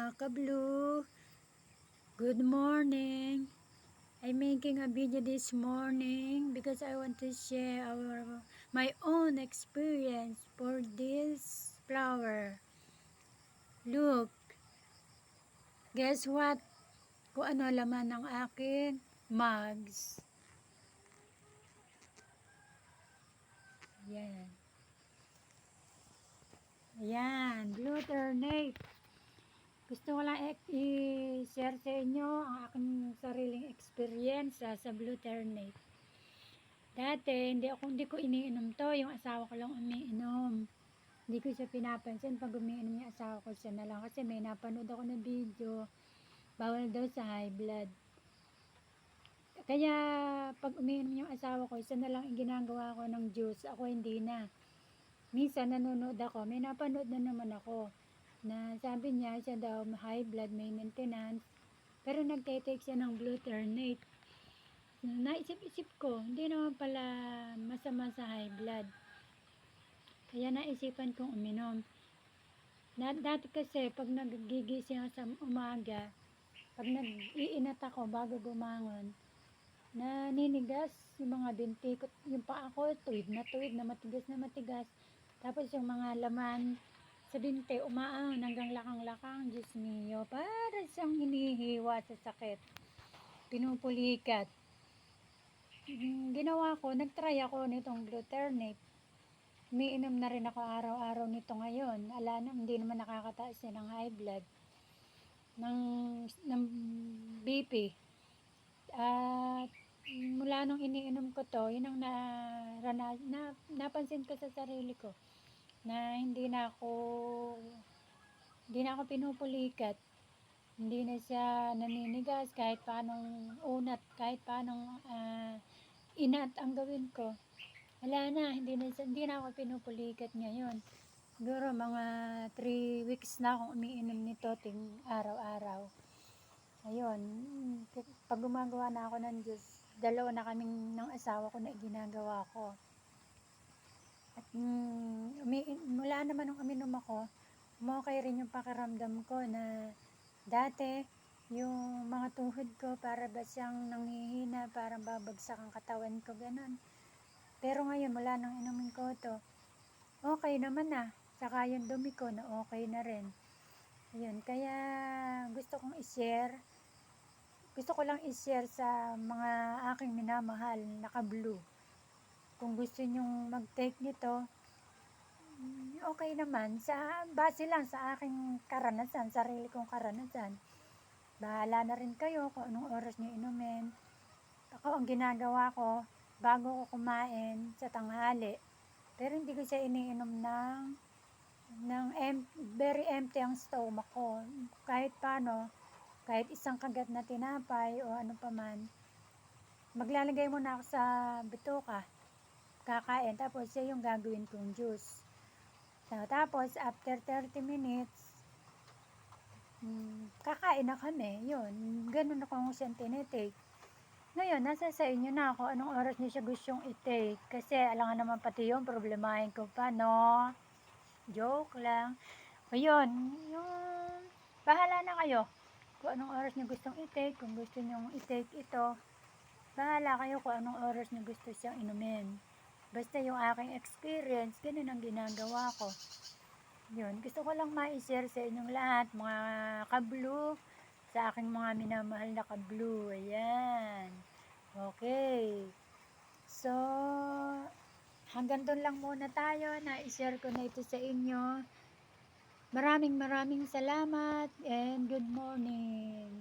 mga ka-blue, good morning. I'm making a video this morning because I want to share my own experience for this flower. Look, guess what? Kung ano laman ng aking mugs. Yan. Ayan, blue ternate. Gusto ko lang i-share sa inyo ang aking sariling experience sa blue ternate. Dati, hindi ko iniinom to. Yung asawa ko lang umiinom. Hindi ko siya pinapansin. Pag umiinom yung asawa ko, siya na lang. Kasi may napanood ako na video. Bawal daw sa high blood. Kaya, pag umiinom yung asawa ko, siya na lang ginagawa ko ng juice. Ako hindi na. Minsan, nanonood ako. May napanood na naman ako. Na sabi niya, siya daw high blood, may maintenance. Pero nagtitake siya ng blue ternate. Naisip-isip ko, hindi naman pala masama sa high blood. Kaya naisipan kong uminom. Dati kasi, pag nagigising ako sa umaga, pag nag-iinat ako bago gumangon, naninigas yung mga binti ko, yung paa ko, tuwid na, matigas. Tapos yung mga laman sa binti, umaahon hanggang lakang-lakang, Diyos mio, para siyang hinihiwa sa sakit. Pinupulikat. Ginawa ko, nagtry ako nitong blue ternate. Umiinom na rin ako araw-araw nito ngayon. Hindi naman nakakataas yan ng high blood, ng BP. At mula nung iniinom ko to, yun ang napansin ko sa sarili ko na hindi na ako pinupulikat. Hindi na siya naninigas kahit paanong unat, kahit paanong inat ang gawin ko. Wala na, hindi na ako pinupulikat ngayon. Siguro mga 3 weeks na akong umiinom nito araw-araw. Ayun, pag gumagawa na ako ng juice, dalawa na kaming ng asawa ko na ginagawa ko. At mula naman nung uminom ako, okay rin yung pakiramdam ko na dati, yung mga tuhod ko para ba siyang nanghihina, parang babagsak ang katawan ko, ganun. Pero ngayon, mula nang inumin ko to, okay naman na. Saka yung dumi ko na okay na rin. Ayun, kaya gusto ko lang i-share sa mga aking minamahal na ka-blue. Kung gusto nyong mag-take nito, okay naman. Base lang sa aking karanasan, sarili kong karanasan. Bahala na rin kayo kung anong oras nyo inumin. Ako, ang ginagawa ko, bago ko kumain sa tanghali, pero hindi ko siya iniinom very empty ang stomach ko. Kahit paano, kahit isang kagat na tinapay o ano pa man, maglalagay muna ako sa bituka, kakain, tapos siya yung gagawin kong juice. Tapos, after 30 minutes, kakain na kami. Yun, ganun ako siyang tinitake. Ngayon, nasa sa inyo na ako anong oras niyo siya gustong i-take. Kasi alangan naman pati yun, problemahin ko pa, no? Joke lang. Ngayon, yung bahala na kayo kung anong oras niyo gustong i-take. Kung gusto niyo i-take ito, bahala kayo kung anong oras niyo gusto siyang inumin. Basta yung aking experience, ganun ang ginagawa ko. Yun, gusto ko lang ma-share sa inyong lahat, mga ka-blue, sa aking mga minamahal na ka-blue. Ayan. Okay. So, hanggang doon lang muna tayo. Na-share ko na ito sa inyo. Maraming salamat and good morning.